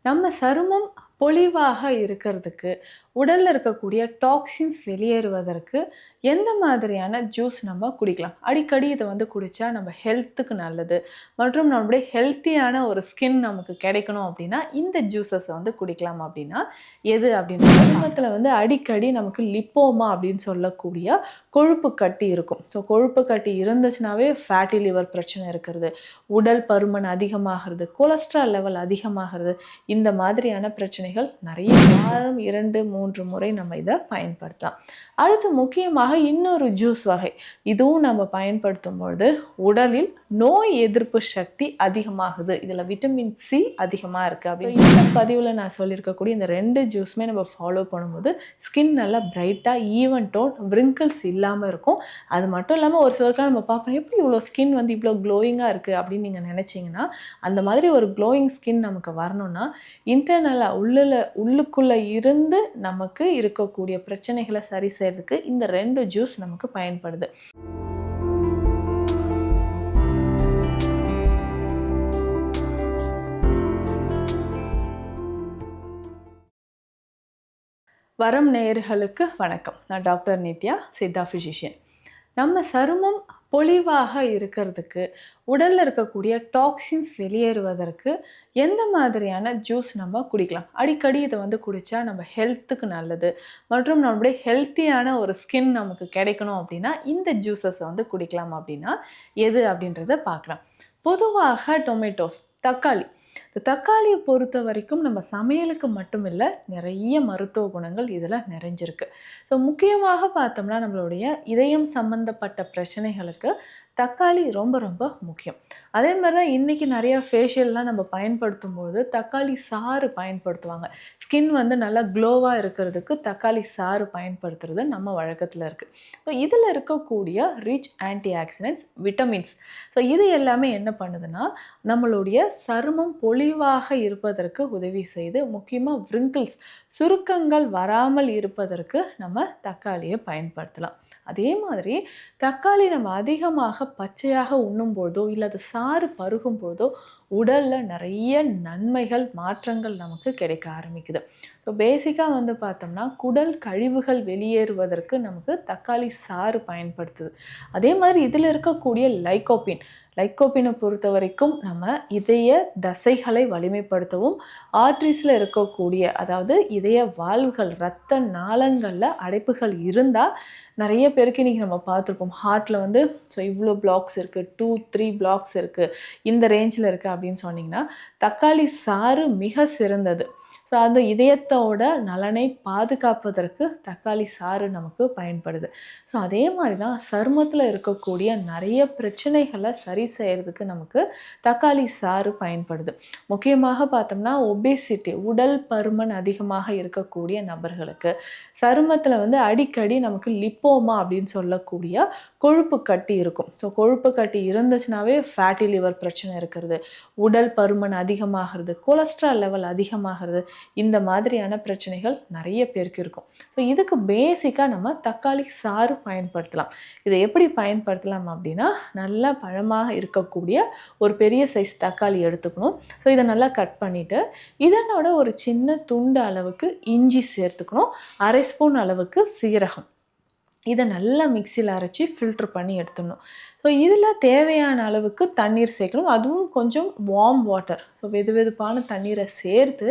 நம்ம சருமம் பொலிவாக இருக்கிறதுக்கு, உடல்ல இருக்கக்கூடிய டாக்ஸின்ஸ் வெளியேறுவதற்கு எந்த மாதிரியான ஜூஸ் நம்ம குடிக்கலாம்? அடிக்கடி இத குடிச்சா நம்ம ஹெல்த்துக்கு நல்லது. மற்றும் நம்மளுடைய ஹெல்த்தியான ஒரு ஸ்கின் நமக்கு கிடைக்கணும் அப்படின்னா, இந்த ஜூஸஸ குடிக்கலாம் அப்படின்னா, எது அப்படின்னா சருமத்தில அடிக்கடி நமக்கு லிப்போமா அப்படின்னு சொல்லக்கூடிய கொழுப்பு கட்டி இருக்கும். ஸோ கொழுப்பு கட்டி இருந்துச்சுனாவே ஃபேட்டி லிவர் பிரச்சனை இருக்கிறது, உடல் பருமன் அதிகமாகிறது, கொலஸ்ட்ரால் லெவல் அதிகமாகிறது. இந்த மாதிரியான பிரச்சனைகள் நிறைய வாரம் 2, 3 முறை நம்ம இதை பயன்படுத்தலாம். அடுத்து முக்கியமாக இன்னொரு ஜூஸ் வகை. இதுவும் நம்ம பயன்படுத்தும் பொழுது உடலில் நோய் எதிர்ப்பு சக்தி அதிகமாகுது. இதில் விட்டமின் சி அதிகமாக இருக்குது. அப்படின்னு இந்த பதிவில் நான் சொல்லியிருக்கக்கூடிய இந்த 2 ஜூஸுமே நம்ம ஃபாலோ பண்ணும்போது ஸ்கின் நல்லா பிரைட்டாக ஈவன் டோன் விரிங்கிள்ஸ் இல்லாமல் இருக்கும். அது மட்டும் இல்லாமல் ஒரு சிலருக்குலாம் நம்ம பார்ப்போம், எப்படி இவ்வளோ ஸ்கின் இவ்வளோ க்ளோயிங்காக இருக்குது அப்படின்னு நீங்கள் நினச்சிங்கன்னா, அந்த மாதிரி ஒரு க்ளோயிங் ஸ்கின் நமக்கு வரணும்னா இன்டர்னலாக உள்ளுக்குள்ளே இருந்து நமக்கு இருக்கக்கூடிய பிரச்சனைகளை சரி செய்யறதுக்கு இந்த 2 ஜூஸ் நமக்கு பயன்படுது. வரம் நேயர்களுக்கு வணக்கம். நான் டாக்டர் நித்யா, சித்தா ஃபிசிஷியன். நம்ம சருமம் பொலிவாக இருக்கிறதுக்கு, உடலில் இருக்கக்கூடிய டாக்ஸின்ஸ் வெளியேறுவதற்கு எந்த மாதிரியான ஜூஸ் நம்ம குடிக்கலாம்? அடிக்கடி இதை குடித்தா நம்ம ஹெல்த்துக்கு நல்லது. மற்றும் நம்மளுடைய ஹெல்த்தியான ஒரு ஸ்கின் நமக்கு கிடைக்கணும் அப்படின்னா, இந்த ஜூஸஸை குடிக்கலாம் அப்படின்னா எது அப்படின்றத பார்க்கலாம். பொதுவாக டொமேட்டோஸ், தக்காளி. இந்த தக்காளியை பொறுத்த வரைக்கும் நம்ம சமையலுக்கு மட்டும் இல்லை, நிறைய மருத்துவ குணங்கள் இதில் நிறைஞ்சிருக்கு. ஸோ முக்கியமாக பார்த்தோம்னா நம்மளுடைய இதயம் சம்மந்தப்பட்ட பிரச்சனைகளுக்கு தக்காளி ரொம்ப ரொம்ப முக்கியம். அதே மாதிரி தான் இன்றைக்கி நிறையா ஃபேஷியல்லாம் நம்ம பயன்படுத்தும் போது தக்காளி சாறு பயன்படுத்துவாங்க. ஸ்கின் நல்லா க்ளோவாக இருக்கிறதுக்கு தக்காளி சாறு பயன்படுத்துறது நம்ம வழக்கத்தில் இருக்குது. ஸோ இதில் இருக்கக்கூடிய rich anti oxidants, vitamins, so இது எல்லாமே என்ன பண்ணுதுன்னா நம்மளுடைய சருமம் பொலிவாக இருப்பதற்கு உதவி செய்து, முக்கியமாக விரிங்கிள்ஸ், சுருக்கங்கள் வராமல் இருப்பதற்கு நம்ம தக்காளியை பயன்படுத்தலாம். அதே மாதிரி தக்காளி நம்ம அதிகமாக பச்சையாக உண்ணும் போதோ இல்லை அது சாறு பருகும் போதோ உடலில் நிறைய நன்மைகள், மாற்றங்கள் நமக்கு கிடைக்க ஆரம்பிக்குது. ஸோ பேசிக்காக பார்த்தோம்னா குடல் கழிவுகள் வெளியேறுவதற்கு நமக்கு தக்காளி சாறு பயன்படுத்துது. அதே மாதிரி இதில் இருக்கக்கூடிய லைக்கோப்பினை பொறுத்த வரைக்கும் நம்ம இதய தசைகளை வலிமைப்படுத்தவும், ஆர்ட்ரிஸில் இருக்கக்கூடிய அதாவது இதய வால்வுகள், இரத்த நாளங்களில் அடைப்புகள் இருந்தால் நிறைய பேருக்கு இன்றைக்கி நம்ம பார்த்துருப்போம், ஹார்ட்டில் ஸோ இவ்வளோ பிளாக்ஸ் இருக்குது, 2-3 பிளாக்ஸ் இருக்குது, இந்த ரேஞ்சில் இருக்குது அப்படின்னு சொன்னிங்கன்னா தக்காளி சாறு மிக சிறந்தது. ஸோ அந்த இதயத்தோட நலனை பாதுகாப்பதற்கு தக்காளி சாறு நமக்கு பயன்படுது. ஸோ அதே மாதிரி தான் சருமத்தில் இருக்கக்கூடிய நிறைய பிரச்சனைகளை சரி செய்கிறதுக்கு நமக்கு தக்காளி சாறு பயன்படுது. முக்கியமாக பார்த்தோம்னா ஒபேசிட்டி, உடல் பருமன் அதிகமாக இருக்கக்கூடிய நபர்களுக்கு, சருமத்தில் அடிக்கடி நமக்கு லிப்போமா அப்படின்னு சொல்லக்கூடிய கொழுப்பு கட்டி இருக்கும். ஸோ கொழுப்பு கட்டி இருந்துச்சுனாவே ஃபேட்டி லிவர் பிரச்சனை இருக்கிறது, உடல் பருமன் அதிகமாகிறது, கொலஸ்ட்ரால் லெவல் அதிகமாகிறது. இந்த மாதிரியான பிரச்சனைகள் நிறைய பேருக்கு இருக்கும். ஸோ இதுக்கு பேசிக்காக நம்ம தக்காளி சாறு பயன்படுத்தலாம். இதை எப்படி பயன்படுத்தலாம் அப்படின்னா, நல்லா பழமாக இருக்கக்கூடிய ஒரு பெரிய சைஸ் தக்காளி எடுத்துக்கணும். ஸோ இதை நல்லா கட் பண்ணிவிட்டு இதனோட ஒரு சின்ன துண்டு அளவுக்கு இஞ்சி சேர்த்துக்கணும், 1/2 ஸ்பூன் அளவுக்கு சீரகம். இதை நல்லா மிக்சியில் அரைச்சி ஃபில்ட்ரு பண்ணி எடுத்துடணும். ஸோ இதில் தேவையான அளவுக்கு தண்ணீர் சேர்க்கணும், அதுவும் கொஞ்சம் வார்ம் வாட்டர். ஸோ வெதுவெதுப்பான தண்ணீரை சேர்த்து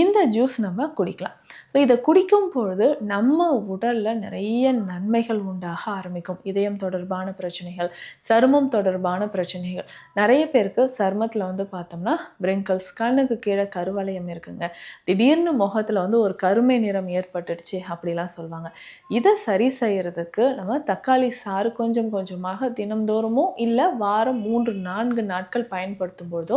இந்த ஜூஸ் நம்ம குடிக்கலாம். ஸோ இதை குடிக்கும் பொழுது நம்ம உடலில் நிறைய நன்மைகள் உண்டாக ஆரம்பிக்கும். இதயம் தொடர்பான பிரச்சனைகள், சருமம் தொடர்பான பிரச்சனைகள், நிறைய பேருக்கு சருமத்தில் பார்த்தோம்னா விரிங்கிள்ஸ், கண்ணுக்கு கீழே கருவளையம் இருக்குங்க, திடீர்னு முகத்தில் ஒரு கருமை நிறம் ஏற்பட்டுடுச்சு அப்படிலாம் சொல்லுவாங்க. இதை சரி செய்கிறதுக்கு நம்ம தக்காளி சாறு கொஞ்சம் கொஞ்சமாக தினம்தோறுமோ இல்லை வாரம் 3-4 நாட்கள் பயன்படுத்தும் பொழுதோ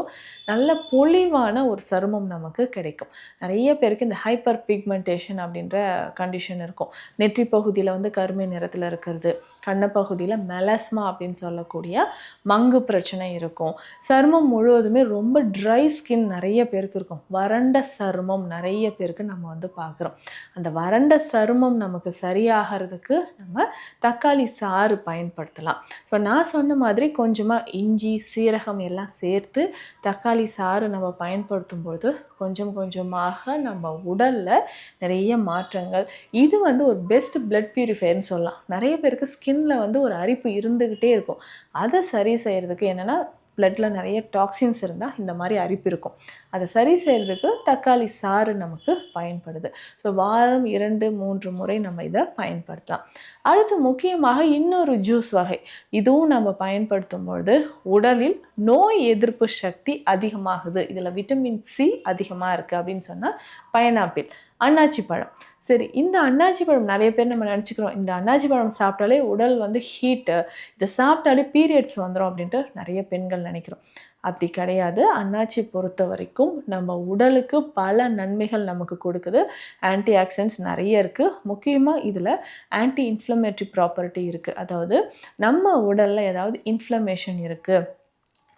நல்ல பொலிவான ஒரு சருமம் நமக்கு கிடைக்கும். நிறைய பேருக்கு இந்த ஹைப்பர் பிக்மெண்டேஷன் அப்படின்ற கண்டிஷன் இருக்கும். நெற்றி பகுதியில் கருமை நிறத்தில் இருக்கிறது, கண்ண பகுதியில் மெலஸ்மா அப்படின்னு சொல்லக்கூடிய மங்கு பிரச்சனை இருக்கும். சருமம் முழுவதுமே ரொம்ப ட்ரை ஸ்கின் நிறைய பேருக்கு இருக்கும். வறண்ட சருமம் நிறைய பேருக்கு நம்ம பார்க்குறோம். அந்த வறண்ட சருமம் நமக்கு சரியாகிறதுக்கு நம்ம தக்காளி சாறு பயன்படுத்தலாம். ஸோ நான் சொன்ன மாதிரி கொஞ்சமாக இஞ்சி சீரகம் எல்லாம் சேர்த்து தக்காளி சாறு நம்ம பயன்படுத்தும்போது கொஞ்சம் கொஞ்சமாக நம்ம உடலில் நிறைய மாற்றங்கள். இது வந்து ஒரு பெஸ்ட் பிளட் பியூரிஃபையர்னு சொல்லலாம். நிறைய பேருக்கு ஸ்கின்ல வந்து ஒரு அரிப்பு இருந்துக்கிட்டே இருக்கும். அதை சரி செய்கிறதுக்கு என்னென்னா, பிளட்ல நிறைய டாக்ஸின்ஸ் இருந்தால் இந்த மாதிரி அரிப்பு இருக்கும். அதை சரி செய்கிறதுக்கு தக்காளி சாறு நமக்கு பயன்படுது. ஸோ வாரம் 2-3 முறை நம்ம இதை பயன்படுத்தலாம். அடுத்து முக்கியமாக இன்னொரு ஜூஸ் வகை, இதுவும் நம்ம பயன்படுத்தும் பொழுது உடலில் நோய் எதிர்ப்பு சக்தி அதிகமாகுது. இதில் விட்டமின் சி அதிகமாக இருக்குது அப்படின்னு சொன்னால் பைனாப்பிள், அன்னாச்சி பழம். சரி, இந்த அன்னாச்சி பழம் நிறைய பேர் நம்ம நினச்சிக்கிறோம், இந்த அன்னாச்சி பழம் சாப்பிட்டாலே உடல் வந்து ஹீட்டு, இதை சாப்பிட்டாலே பீரியட்ஸ் வந்துடும் அப்படின்ட்டு நிறைய பெண்கள் நினைக்கிறோம். அப்படி கிடையாது. அன்னாச்சி பொறுத்த வரைக்கும் நம்ம உடலுக்கு பல நன்மைகள் நமக்கு கொடுக்குது. ஆன்டி ஆக்சிடென்ட்ஸ் நிறைய இருக்குது. முக்கியமாக இதில் ஆன்டி இன்ஃப்ளமேட்டரி ப்ராப்பர்ட்டி இருக்குது. அதாவது நம்ம உடலில் ஏதாவது இன்ஃப்ளமேஷன் இருக்குது,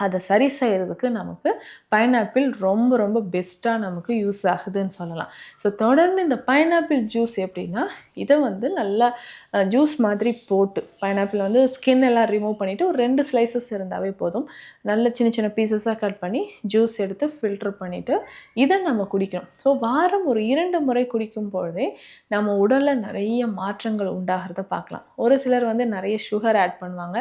அதை சரி செய்கிறதுக்கு நமக்கு பைனாப்பிள் ரொம்ப ரொம்ப பெஸ்ட்டாக நமக்கு யூஸ் ஆகுதுன்னு சொல்லலாம். ஸோ தொடர்ந்து இந்த பைனாப்பிள் ஜூஸ் எப்படின்னா, இதை வந்து நல்லா ஜூஸ் மாதிரி போட்டு, பைனாப்பிள் வந்து ஸ்கின் எல்லாம் ரிமூவ் பண்ணிவிட்டு ஒரு 2 ஸ்லைசஸ் இருந்தாவே போதும். நல்ல சின்ன சின்ன பீசஸாக கட் பண்ணி ஜூஸ் எடுத்து ஃபில்டர் பண்ணிவிட்டு இதை நம்ம குடிக்கணும். ஸோ வாரம் ஒரு 2 முறை குடிக்கும் பொழுதே நம்ம உடலில் நிறைய மாற்றங்கள் உண்டாகிறத பார்க்கலாம். ஒரு சிலர் வந்து நிறைய சுகர் ஆட் பண்ணுவாங்க.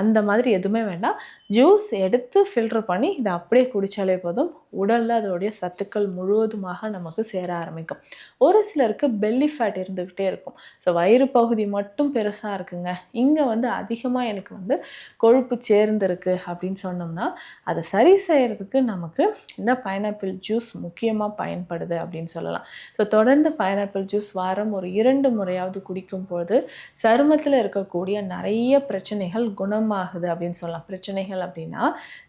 அந்த மாதிரி எதுவுமே வேண்டாம். ஜூஸ் எடுத்து ஃபில்டர் பண்ணி இதை அப்படியே குடித்தாலே போதும். உடலில் அதோடைய சத்துக்கள் முழுவதுமாக நமக்கு சேர ஆரம்பிக்கும். ஒரு சிலருக்கு பெல்லி ஃபேட் இருந்துக்கிட்டே இருக்கும். ஸோ வயிறு பகுதி மட்டும் பெருசாக இருக்குங்க, இங்கே வந்து அதிகமாக எனக்கு வந்து கொழுப்பு சேர்ந்துருக்கு அப்படின்னு சொன்னோம்னா, அதை சரி செய்கிறதுக்கு நமக்கு இந்த பைனாப்பிள் ஜூஸ் முக்கியமாக பயன்படுது அப்படின்னு சொல்லலாம். ஸோ தொடர்ந்து பைனாப்பிள் ஜூஸ் வாரம் ஒரு 2 முறையாவது குடிக்கும்போது சருமத்தில் இருக்கக்கூடிய நிறைய பிரச்சனைகள் குணமாகுது அப்படின்னு சொல்லலாம். பிரச்சனைகள் அப்படின்னா,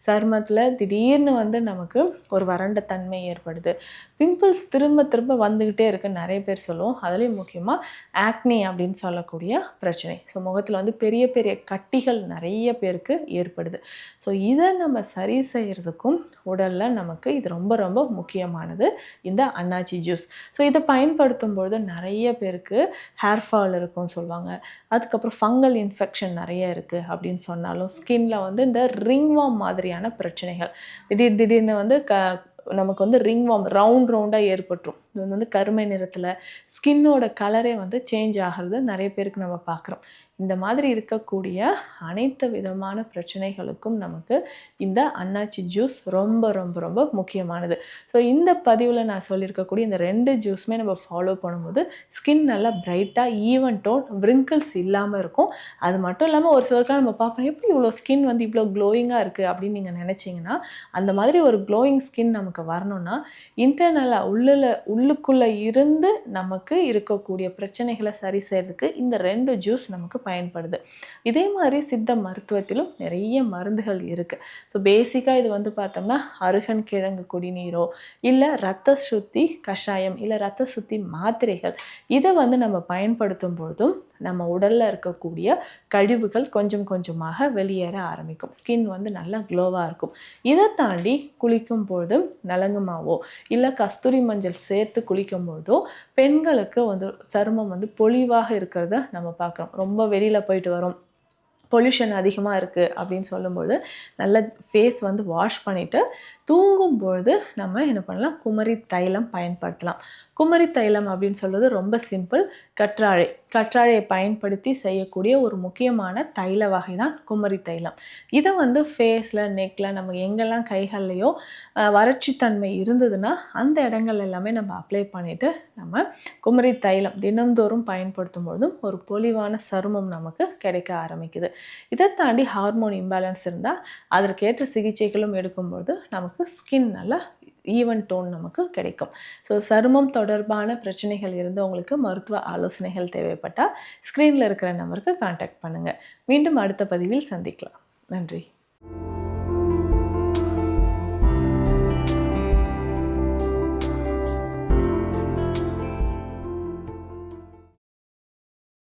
சருமத்தில் திடீர்னு வந்து நமக்கு ஒரு வறண்ட தன்மை ஏற்படுது, பிம்பிள்ஸ் திரும்ப திரும்ப வந்துக்கிட்டே இருக்குன்னு நிறைய பேர் சொல்லுவோம். அதுலேயும் முக்கியமாக ஆக்னி அப்படின்னு சொல்லக்கூடிய பிரச்சனை. ஸோ முகத்தில் வந்து பெரிய பெரிய கட்டிகள் நிறைய பேருக்கு ஏற்படுது. ஸோ இதை நம்ம சரி செய்கிறதுக்கும் உடலில் நமக்கு இது ரொம்ப ரொம்ப முக்கியமானது இந்த அன்னாச்சி ஜூஸ். ஸோ இதை பயன்படுத்தும் பொழுது நிறைய பேருக்கு ஹேர் ஃபால் இருக்கும்னு சொல்லுவாங்க. அதுக்கப்புறம் ஃபங்கல் இன்ஃபெக்ஷன் நிறைய இருக்குது அப்படின்னு சொன்னாலும், ஸ்கின்ல வந்து இந்த ரிங்வார்ம் மாதிரியான பிரச்சனைகள், திடீர்னு வந்து நமக்கு வந்து ரிங்வார்ம் ரவுண்டாக ஏற்பட்டுரும். இது வந்து கருமை நிறத்தில் ஸ்கின்னோட கலரே வந்து சேஞ்ச் ஆகிறது நிறைய பேருக்கு நம்ம பார்க்குறோம். இந்த மாதிரி இருக்கக்கூடிய அனைத்து விதமான பிரச்சனைகளுக்கும் நமக்கு இந்த அன்னாச்சி ஜூஸ் ரொம்ப ரொம்ப ரொம்ப முக்கியமானது. ஸோ இந்த பதிவில் நான் சொல்லியிருக்கக்கூடிய இந்த 2 ஜூஸுமே நம்ம ஃபாலோ பண்ணும்போது ஸ்கின் நல்லா பிரைட்டாக ஈவன் டோன், விரிங்கிள்ஸ் இல்லாமல் இருக்கும். அது மட்டும் இல்லாமல் ஒரு சிலருக்குலாம் நம்ம பார்ப்போம், எப்படி இவ்வளோ ஸ்கின் வந்து இவ்வளோ க்ளோயிங்காக இருக்குது அப்படின்னு நீங்கள் நினச்சிங்கன்னா, அந்த மாதிரி ஒரு க்ளோயிங் ஸ்கின் நமக்கு வரணும்னா இன்டர்னலாக உள்ளுக்குள்ளே இருந்து நமக்கு இருக்கக்கூடிய பிரச்சனைகளை சரி செய்கிறதுக்கு இந்த 2 ஜூஸ் நமக்கு பயன்படுது. இதே மாதிரி சித்த மருத்துவத்திலும் நிறைய மருந்துகள் இருக்குது. ஸோ பேசிக்காக இது வந்து பார்த்தோம்னா, அருகன் கிழங்கு குடிநீரோ இல்லை இரத்த சுத்தி கஷாயம் இல்லை இரத்த சுத்தி மாத்திரைகள், இதை வந்து நம்ம பயன்படுத்தும் பொழுதும் நம்ம உடலில் இருக்கக்கூடிய கழிவுகள் கொஞ்சம் கொஞ்சமாக வெளியேற ஆரம்பிக்கும். ஸ்கின் வந்து நல்லா க்ளோவாக இருக்கும். இதை தாண்டி குளிக்கும் பொழுதும் நலங்கு மாவோ இல்லை கஸ்தூரி மஞ்சள் சேர்த்து குளிக்கும் பொழுதோ பெண்களுக்கு வந்து சருமம் வந்து பொலிவாக இருக்கிறத நம்ம பார்க்குறோம். ரொம்ப வெளியில் போயிட்டு வரோம், பொல்யூஷன் அதிகமாக இருக்குது அப்படின்னு சொல்லும்போது நல்ல ஃபேஸ் வந்து வாஷ் பண்ணிவிட்டு தூங்கும்பொழுது நம்ம என்ன பண்ணலாம், குமரி தைலம் பயன்படுத்தலாம். குமரி தைலம் அப்படின்னு சொல்கிறது ரொம்ப சிம்பிள். கற்றாழையை பயன்படுத்தி செய்யக்கூடிய ஒரு முக்கியமான தைல வகை தான் குமரி தைலம். இதை வந்து ஃபேஸில், நெக்கில், நம்ம எங்கெல்லாம் கைகள்லையோ வறட்சி தன்மை இருந்ததுன்னா அந்த இடங்கள் எல்லாமே நம்ம அப்ளை பண்ணிவிட்டு நம்ம குமரி தைலம் தினந்தோறும் பயன்படுத்தும் பொழுதும் ஒரு பொலிவான சருமம் நமக்கு கிடைக்க ஆரம்பிக்குது. இதை தாண்டி ஹார்மோன் இம்பேலன்ஸ் இருந்தால் அதற்கேற்ற சிகிச்சைகளும் எடுக்கும்பொழுது நமக்கு ஸ்கின் நல்லா ஈவன் டோன் நமக்கு கிடைக்கும். ஸோ சருமம் தொடர்பான பிரச்சனைகள் இருந்து உங்களுக்கு மருத்துவ ஆலோசனைகள் தேவைப்பட்டால் ஸ்க்ரீனில் இருக்கிற நம்பருக்கு கான்டாக்ட் பண்ணுங்கள். மீண்டும் அடுத்த பதிவில் சந்திக்கலாம். நன்றி.